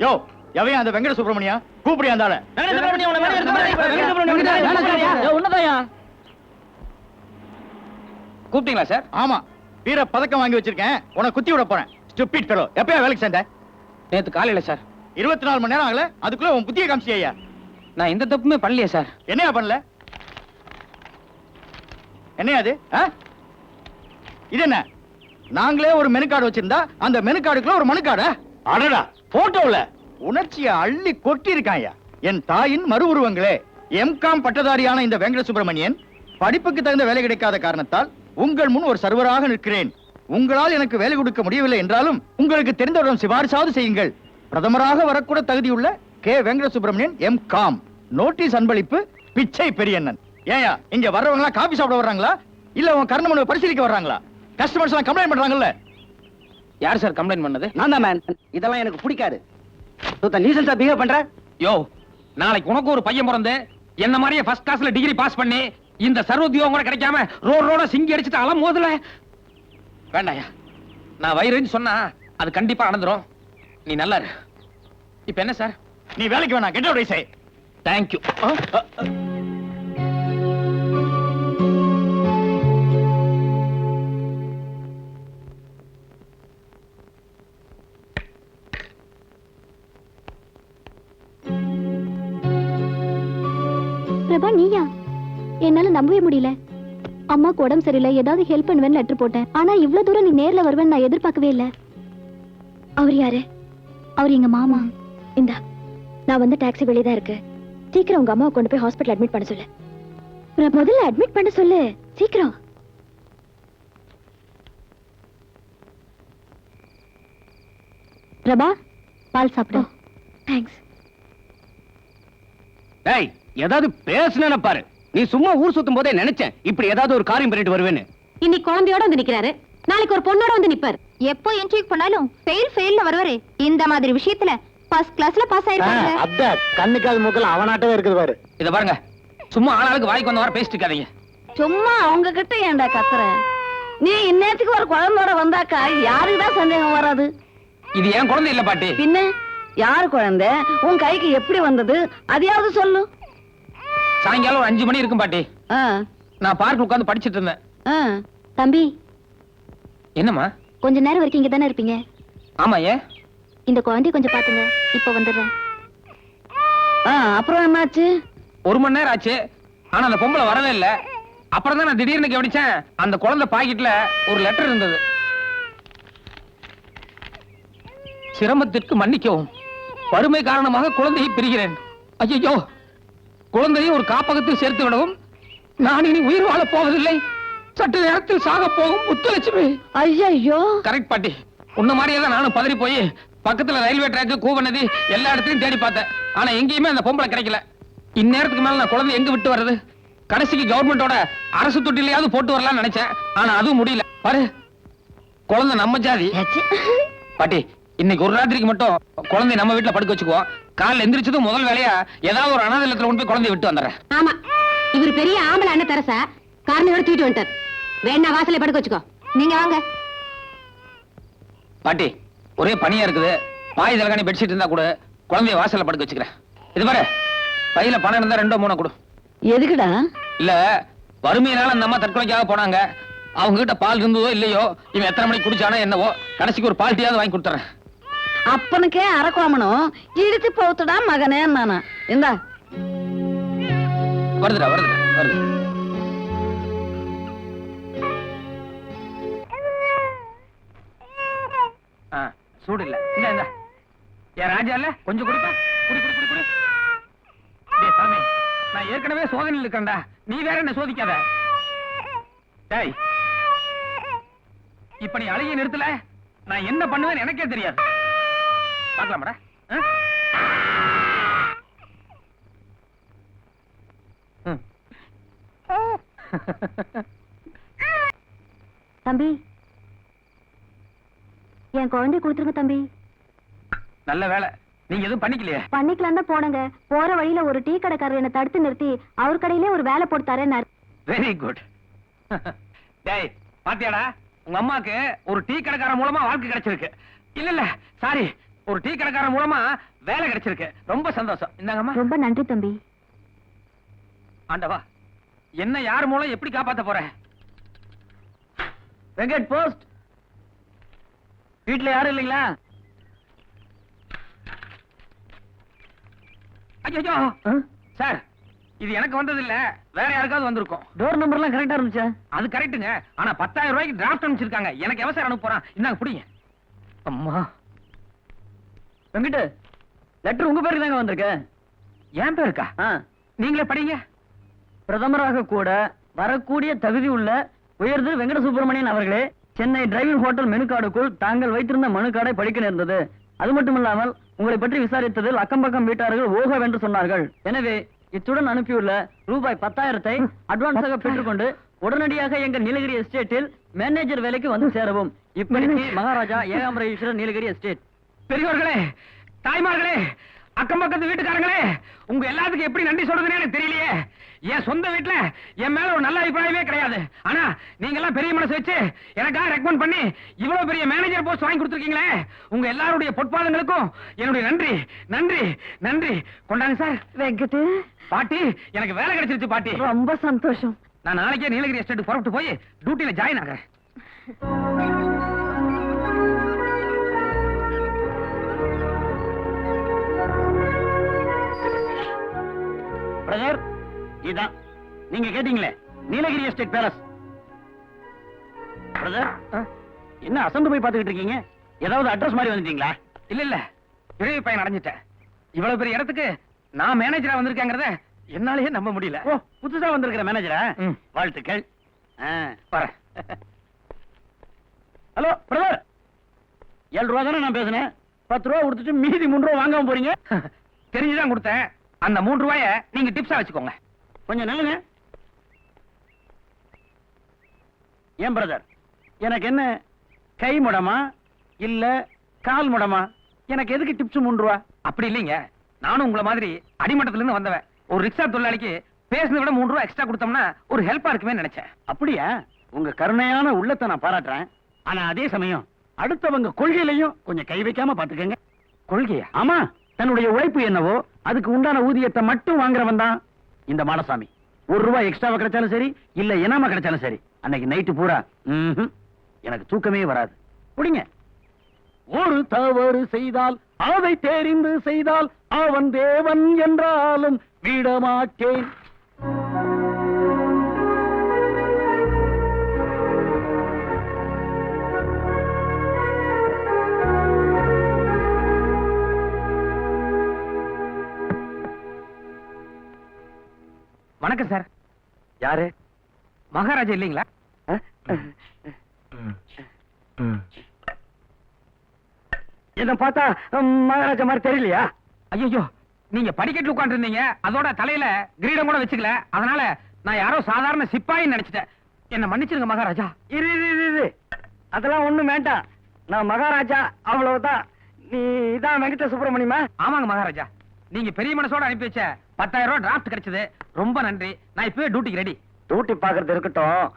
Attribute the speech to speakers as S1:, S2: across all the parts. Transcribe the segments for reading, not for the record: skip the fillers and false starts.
S1: யோ எவையா அந்த வெங்கட சுப்பிரமணியா கூப்பிடியா அந்த ஆள
S2: கூப்பிட்டீங்களா சார்?
S1: ஆமா, வீர பதக்கம் வாங்கி வச்சிருக்கேன், உனக்கு குத்தி விட போறேன். Stupid fellow. எப்பயா வேலைக்கு சேர்ந்த?
S2: நேத்து காலையில சார்.
S1: 24 மணி நேரம் ஆகல, அதுக்குள்ள உன் புத்திய காமிச்சியா?
S2: நான் எந்த தப்புமே பண்ணலையே சார்.
S1: என்னையா பண்ணல? என்னையா அது? இது என்ன? நாங்களே ஒரு மெனு கார்டு வச்சிருந்தா அந்த மெனு கார்டுக்குள்ள ஒரு மனு கார்டு. அடடா, போட்டோல உணர்ச்சியை அள்ளி கொட்டி இருக்காயா. என் தாயின் மறு உருவங்களே. எம்காம் பட்டதாரியான இந்த வெங்கட சுப்பிரமணியன் படிப்புக்கு தகுந்த வேலை கிடைக்காத காரணத்தால் உங்கள் முன் ஒரு சர்வராக நிற்கிறேன். உங்களால் எனக்கு வேலை கொடுக்க முடியவில்லை என்றாலும் உங்களுக்கு தெரிந்தவரிடம் சிபாரிசாவது செய்யுங்கள். பிரதமராக வரக்கூட தகுதியுள்ள K Venkata Subramanian M Com. Notice அன்பளிப்பு, பிச்சை பெரியண்ணன். ஏயா இங்க வர்றவங்களா காபி சாப்பிட வர்றாங்களா இல்ல உன் கர்ண மனுவை பரிசீலிக்க வர்றாங்களா? கஸ்டமர்ஸ் எல்லாம் கம்ப்ளைண்ட் பண்றாங்கல்ல.
S2: யார் சார் கம்ப்ளைண்ட் பண்ணது?
S3: நான் தான் மேன். இதெல்லாம் எனக்கு பிடிக்காது. நீசன்ஸா பிஹேவ் பண்ற.
S2: யோ, நாளைக்கு உனக்கு ஒரு பையன் பிறந்து என்ன மாதிரியே ஃபர்ஸ்ட் கிளாஸ்ல டிகிரி பாஸ் பண்ணி இந்த சர்வோத்தியோகம் கூட கிடைக்காம ரோட சிங்கி அடிச்சுட்டு அலம் மோதல வேண்டாயா. நான் வயிறுன்னு சொன்னா அது கண்டிப்பா அணந்துரும். நீ நல்லா இரு. இப்ப என்ன சார்?
S1: நீ வேலைக்கு வேணா, get out. I
S2: thank you.
S4: Prabha, நீயா? என்னால நம்பவே முடியல. அம்மாக்கு உடம்பு சரியில்லை, ஏதாவது ஹெல்ப் பண்ணுவேன்னு லெட்டர் போட்டேன். ஆனா இவ்வளவு தூரம் நீ நேர்ல வருவேன்னு நான் எதிர்பார்க்கவே இல்ல. அவர் யாரு? அவர் எங்க மாமா. இந்தா, நான் வந்து டாக்ஸி வெளியதான் இருக்கு. சீக்கிரம் உங்க அம்மாவை கொண்டு போய் ஹாஸ்பிட்டல் அட்மிட் பண்ண சொல்லு. முதல்ல அட்மிட் பண்ண சொல்லு, சீக்கிரம். பிரபா, பால் சாப்பிடு. தேங்க்ஸ்.
S3: டேய், ஏதாவது பேசுன பாரு. நீ சும்மா ஊர் சுத்தும் போதே நினைச்சேன் இப்படி ஏதாவது ஒரு காரியம் பண்ணிட்டு வருவேன்னு.
S4: இன்னைக்கு குழந்தையோட வந்து நிக்கிறாரு, நாளைக்கு ஒரு பொண்ணோட வந்து நிப்பாரு. எப்போ என்ட்ரி பண்ணாலும் ஃபெயில்ல வருவாரு. இந்த மாதிரி விஷயத்துல ஃபர்ஸ்ட் கிளாஸ்ல பாஸ் ஆயிருக்காங்க.
S1: அட கண்ணுக்காது மூக்கல அவனாட்டவே இருக்குது பாரு.
S2: இத பாருங்க, சும்மா ஆளாளுக்கு வாய்க்கு வந்த வர பேசிட்டு இருக்காதீங்க.
S5: சும்மா அவங்க கிட்ட ஏன்டா கத்துற? நீ இன்னத்துக்கு ஒரு குழந்தையோட வந்தாக்கா யாருக்குதான் சந்தேகம் வராது?
S2: இது ஏன் குழந்தை இல்ல பாட்டி.
S5: பின்ன யாரு குழந்தை? உன் கைக்கு எப்படி வந்தது அதையாவது சொல்லு.
S2: சாயங்காலம் ஒரு 5 மணி இருக்கும் பாட்டி.
S5: ஆ,
S2: நான் பார்க்ல உட்கார்ந்து படிச்சிட்டு இருந்தேன்.
S5: ஆ.
S4: தம்பி,
S2: என்னம்மா?
S4: கொஞ்ச நேரம் வரைக்கும் இங்க தானே இருப்பீங்க?
S2: ஆமா, ஏன்?
S4: இந்த குழந்தைய கொஞ்சம் பாத்துங்க, இப்ப வந்துடுறேன்.
S5: அப்புறம் என்னாச்சு?
S2: 1 மணி நேரம் ஆச்சு, ஆனா அந்த பொம்பளை வரவே இல்ல. அப்புறம் தான் நான் திடீர்னு கவனிச்சேன், அந்த குழந்தை பாக்கெட்ல ஒரு லெட்டர் இருந்தது. சிரமத்திற்கு மன்னிக்கவும், வறுமை காரணமாக குழந்தையை பிரிகிறேன். ஐயோ, குழந்தையை ஒரு காப்பகத்தில் சேர்த்து விடவும், நான் இனி உயிர் வாழப் போவதில்லை. சற்று நேரத்தில் சாக போகும் முத்துலட்சுமி.
S5: ஐயோ,
S2: கரெக்ட் பாட்டி. உன்ன மாதிரியே தான் நானும் பதறி போய் பக்கத்துல ரயில்வே ட்ராக், கூவநதி எல்லா இடத்துலயும் தேடி பார்த்தேன். ஆனா எங்கேயுமே அந்த பொம்பளை கிடைக்கல. இந்நேரத்துக்கு மேல நான் குழந்தை எங்க விட்டு வர்றது? கடைசிக்கு கவர்மெண்டோட அரசு தொட்டிலையாவது போட்டு வரலாம்னு நினைச்சேன். ஆனா அதுவும் முடியல. பாரு, குழந்தை நம்ம ஜாதி. பாட்டி, இன்னைக்கு ஒரு ராத்திரிக்கு மட்டும் குழந்தை நம்ம வீட்டுல படுக்க வச்சுக்குவோம். காலைல எந்திரிச்சதும் முதல் வேலையா ஏதாவது ஒரு அனாதை இல்லத்துல கொண்டு போய் குழந்தைய விட்டு வந்துடுறேன்.
S4: ஆமா, இவர் பெரிய ஆம்பளை அண்ணன் தரசா காரணையோட தூக்கிட்டு வந்துட்டார். வேணா வாசலை படுக்க வச்சுக்கோ. நீங்க வாங்க.
S2: பாட்டி, ஒரே பனியா இருக்குது. பாய் தலகாணி பெட்ஷீட் இருந்தா கூட குழந்தைய வாசல்ல படுக்க வச்சுக்கிறேன். இது பாரு, பையில பணம் இருந்தா 2 3 கொடு.
S5: எதுக்குடா?
S2: இல்ல, வறுமையினால அந்த அம்மா தற்கொலைக்காக போனாங்க. அவங்க கிட்ட பால் இருந்ததோ இல்லையோ, இவன் எத்தனை மணிக்கு குடிச்சானோ என்னவோ, கடைசிக்கு ஒரு பால்ட்டியாவது வாங்கி கொடுத்துறேன்.
S5: அப்பனுக்கே அரக்கோமனும் இழுத்து போத்துடா மகனே நானா. இந்தா,
S2: வருதுடா வருது. சூடு இல்ல. இந்த என் ராஜா இல்ல, கொஞ்சம் குடிப்பா. குடி குடி குடி குடி. டேய் சாமி, நான் ஏற்கனவே சோதனையில் இருக்கேன்டா, நீ வேற என்ன சோதிக்காத. டேய், இப்ப நீ அழுகிய நிறுத்தல, நான் என்ன பண்ணுவேன்னு எனக்கே தெரியாது. பார்க்கலாமாடா?
S4: தம்பி, என் குழந்தைய கொடுத்துருங்க தம்பி.
S2: நல்ல வேலை, நீங்க எதுவும் பண்ணிக்கலையே.
S4: பண்ணிக்கலாம் தான் போனங்க. போற வழியில ஒரு டீ கடைக்காரர் என்ன தடுத்து நிறுத்தி அவர் கடையிலே ஒரு வேலை போட்டு தரேன்னாரு.
S2: Very good. டேய், பாத்தியாடா, உங்க அம்மாக்கு ஒரு டீ கடைக்காரன் மூலமா வாழ்க்கை கிடைச்சிருக்கு. இல்ல இல்ல, சாரி, ஒரு டீ கடைக்காரன் மூலமா வேலை கிடைச்சிருக்கு, ரொம்ப சந்தோஷம். இந்தாங்கம்மா.
S4: ரொம்ப நன்றி தம்பி.
S2: ஆண்டவா, என்ன யார் மூலம் எப்படி காப்பாத்த போற?
S3: வெங்கட் போஸ்ட். வீட்ல யாரும் இல்லைங்களா?
S2: ஐயோ சார், இது எனக்கு வந்தது இல்ல, வேற யாருக்காவது வந்திருக்கும்.
S3: டோர் நம்பர்லாம் கரெக்டா இருந்துச்சா?
S2: அது கரெக்ட்டுங்க. ஆனா 10,000 ரூபாய்க்கு டிராஃப்ட் அனுப்பிச்சிருக்காங்க. எனக்கு எவன் சார் அனுப்ப போறான்? இந்தாங்க புடிங்க. அம்மா.
S3: வெங்கட், லெட்டர் உங்க பேருக்கு தாங்க வந்திருக்கு.
S2: என் பேருக்கா? நீங்களே படிங்க.
S3: பிரதமராக கூட வரக்கூடிய தகுதி உள்ள உயர்திரு வெங்கட சுப்பிரமணியன் அவர்களே, சென்னை டிரைவிங் ஹோட்டல் மெனு கார்டுக்குள் தாங்கள் வைத்திருந்த மனு கார்டை படிக்க நேர்ந்தது. அது மட்டுமில்லாமல் உங்களை பற்றி விசாரித்ததில் அக்கம் பக்கம் வீட்டார்கள் ஓகவென்று சொன்னார்கள். எனவே இத்துடன் அனுப்பியுள்ள ரூபாய் 10,000 அட்வான்ஸாக பெற்றுக்கொண்டு உடனடியாக எங்கள் நீலகிரி எஸ்டேட்டில் மேனேஜர் வேலைக்கு வந்து சேரவும். இப்படிக்கு மகாராஜா ஏகாம்பரேஸ்வரர், நீலகிரி எஸ்டேட்.
S2: பெரியவர்களே, தாய்மார்களே, அக்கம் பக்கத்து வீட்டுக்காரங்களே, உங்க எல்லாத்துக்கும் எப்படி நன்றி சொல்றதுன்னு எனக்கு தெரியலையே. என் சொந்த வீட்டுல என் மேல ஒரு நல்ல அபிப்பிராயமே கிடையாது. ஆனா நீங்க எல்லாம் பெரிய மனசு வச்சு எனக்காக ரெக்கமெண்ட் பண்ணி இவ்வளவு பெரிய மேனேஜர் போஸ்ட் வாங்கி கொடுத்துருக்கீங்களே, உங்க எல்லாருடைய பொற்பாதங்களுக்கும் என்னுடைய நன்றி நன்றி நன்றி. கொண்டாங்க சார்.
S5: வெங்கட்,
S2: பாட்டி, எனக்கு வேலை கிடைச்சிருச்சு பாட்டி.
S5: ரொம்ப சந்தோஷம்.
S2: நான் நாளைக்கே நீலகிரி எஸ்டேட் புறப்பட்டு போய் டியூட்டில ஜாயின் ஆகிறேன்.
S3: பிரதர், இதான் நீங்க கேட்டீங்களே நீலகிரி எஸ்டேட் பேலஸ். பிரதர், என்ன அசந்து போய் பாத்துக்கிட்டு இருக்கீங்க? ஏதாவது அட்ரஸ் மாதிரி வந்துட்டீங்களா?
S2: இல்ல இல்ல, இழவி பையன் அடைஞ்சிட்டேன். இவ்வளவு பெரிய இடத்துக்கு நான் மேனேஜரா வந்திருக்கேங்கிறத என்னாலேயே நம்ப முடியல.
S3: ஓ, புதுசா வந்திருக்கிற மேனேஜரா? வாழ்த்துக்கள்.
S2: வரேன்.
S3: ஹலோ பிரதர், 7 ரூபா தானே நான் பேசுனேன். 10 ரூபா கொடுத்துட்டு மீதி 3 ரூபா வாங்காம போறீங்க.
S2: தெரிஞ்சுதான் கொடுத்தேன். அந்த 3 ரூபாய நீங்க டிப்ஸா வச்சுக்கோங்க.
S3: கொஞ்சம் நில்லுங்க. ஏன் பிரதர், எனக்கு என்ன கை முடமா இல்ல கால் முடமா? எனக்கு எதுக்கு டிப்ஸ் 3 ரூபா?
S2: அப்படி இல்லைங்க, நானும் உங்களை மாதிரி அடிமட்டத்துல இருந்து வந்தவன். ஒரு ரிக்ஷா தொழிலாளிக்கு பேசுனதை விட 3 ரூபா எக்ஸ்ட்ரா கொடுத்தோம்னா ஒரு ஹெல்ப்பா இருக்குமே நினைச்சேன்.
S3: அப்படியா? உங்க கருணையான உள்ளத்தை நான் பாராட்டுறேன். ஆனா அதே சமயம் அடுத்தவங்க கொள்கையிலையும் கொஞ்சம் கை வைக்காம பாத்துக்கங்க.
S2: கொள்கையா?
S3: ஆமா, தன்னுடைய உழைப்பு என்னவோ அதுக்கு உண்டான ஊதியத்தை மட்டும் வாங்குறவன் தான் இந்த மாடசாமி. 1 ரூபாய் எக்ஸ்ட்ராவா கிடைச்சாலும் சரி, இல்ல இனாம கிடைச்சாலும் சரி, அன்னைக்கு நைட்டு பூரா எனக்கு தூக்கமே வராது. புடிங்க. ஒரு தவறு செய்தால் அதை தெரிந்து செய்தால் அவன் தேவன் என்றாலும் விடமாட்டேன்.
S2: வணக்கம் சார்.
S3: யாரு?
S2: மகாராஜா இல்லீங்களா?
S3: என்ன பார்த்தா மகாராஜா மாதிரி தெரியலையா?
S2: ஐயோ, நீங்க படிக்கட்டு உட்கார்ந்து இருந்தீங்க, அதோட தலையில கிரீடம் கூட வச்சுக்கல, அதனால நான் யாரோ சாதாரண சிப்பாயின்னு நினைச்சிட்டேன். என்ன மன்னிச்சிருங்க மகாராஜா.
S3: இரு, அதெல்லாம் ஒண்ணும் வேண்டாம். நான் மகாராஜா, அவ்வளவுதான். நீ இதான் வெங்கட சுப்பிரமணியமா?
S2: ஆமாங்க மகாராஜா, நீங்க பெரிய மனசோட அனுப்பி வச்ச 10,000 ரூபாய் டிராஃப்ட் கிடைச்சது. ரொம்ப நன்றி. நான் இப்பவே டியூட்டிக்கு ரெடி.
S3: டியூட்டி பாக்குறது இருக்கட்டும்,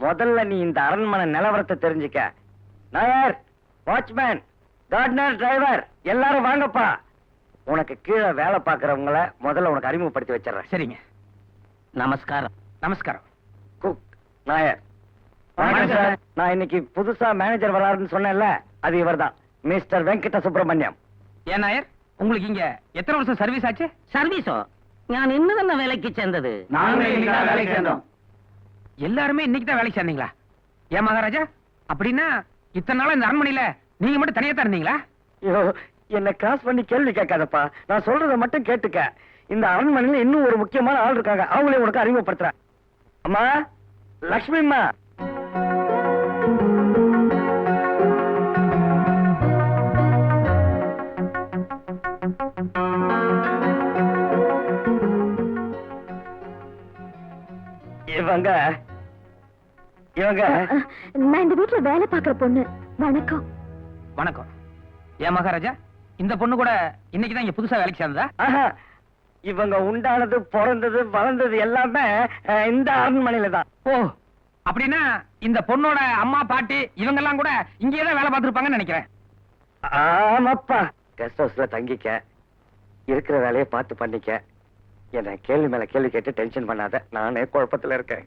S3: முதல்ல நீ இந்த அரண்மனை நிலவரத்தை தெரிஞ்சுக்க. நாயர், வாட்ச்மேன், கார்டனர், டிரைவர் எல்லாரும் வாங்கப்பா. உனக்கு கீழே வேலை பாக்குறவங்கள முதல்ல உனக்கு அறிமுகப்படுத்தி வச்சிடறேன்.
S2: சரிங்க.
S3: நமஸ்காரம்.
S2: நமஸ்காரம்.
S3: குக், நாயர்.
S2: வணக்கம் சார்.
S3: நான் இன்னைக்கு புதுசா மேனேஜர் வராருன்னு சொன்னேன்ல, அது இவர்தான், மிஸ்டர் வெங்கட சுப்பிரமணியம்.
S2: ஏன் நாயர், உங்களுக்கு இங்க எத்தனை வருஷம் சர்வீஸ் ஆச்சு?
S5: சர்வீஸோ? நான் இன்னும் வேலைக்கு சேர்ந்தது.
S2: எல்லாருமே இன்னைக்கு தான் வேலைக்கு சேர்ந்தீங்களா? ஏன் மகாராஜா, அப்படின்னா இத்தனை நாளா இந்த அரண்மனையில நீங்க மட்டும் தனியா தான் இருந்தீங்களா?
S3: ஐயோ, என்ன கிராஸ் பண்ணி கேள்வி கேட்காதப்பா. நான் சொல்றத மட்டும் கேட்டுக்க. இந்த அரண்மனையில இன்னும் ஒரு முக்கியமான ஆள் இருக்காங்க, அவங்களே உனக்கு அறிமுகப்படுத்துறேன். அம்மா, லக்ஷ்மி அம்மா. இவங்க
S4: நான் இந்த வீட்டுல வேலை பாக்குற பொண்ணு. வணக்கம்.
S2: வணக்கம். ஏன் மகாராஜா, இந்த பொண்ணு கூட இன்னைக்கு தான் இங்க புதுசா வேலைக்கு சேர்ந்ததா?
S3: ஆஹா, இவங்க உண்டானது, பிறந்தது, வளர்ந்தது எல்லாமே இந்த அரண்மனையில தான்.
S2: ஓ, அப்படின்னா இந்த பொண்ணோட அம்மா பாட்டி இவங்க எல்லாம் கூட இங்கேயே தான் வேலை பார்த்திருப்பாங்கன்னு நினைக்கிறேன்.
S3: ஆமாப்பா,
S6: கெஸ்ட் ஹவுஸ்ல தங்கிக்க, இருக்கிற வேலையை பார்த்து பண்ணிக்க. என்ன கேள்வி மேல கேள்வி கேட்டு டென்ஷன் பண்ணாத, நானே குழப்பத்துல இருக்கேன்.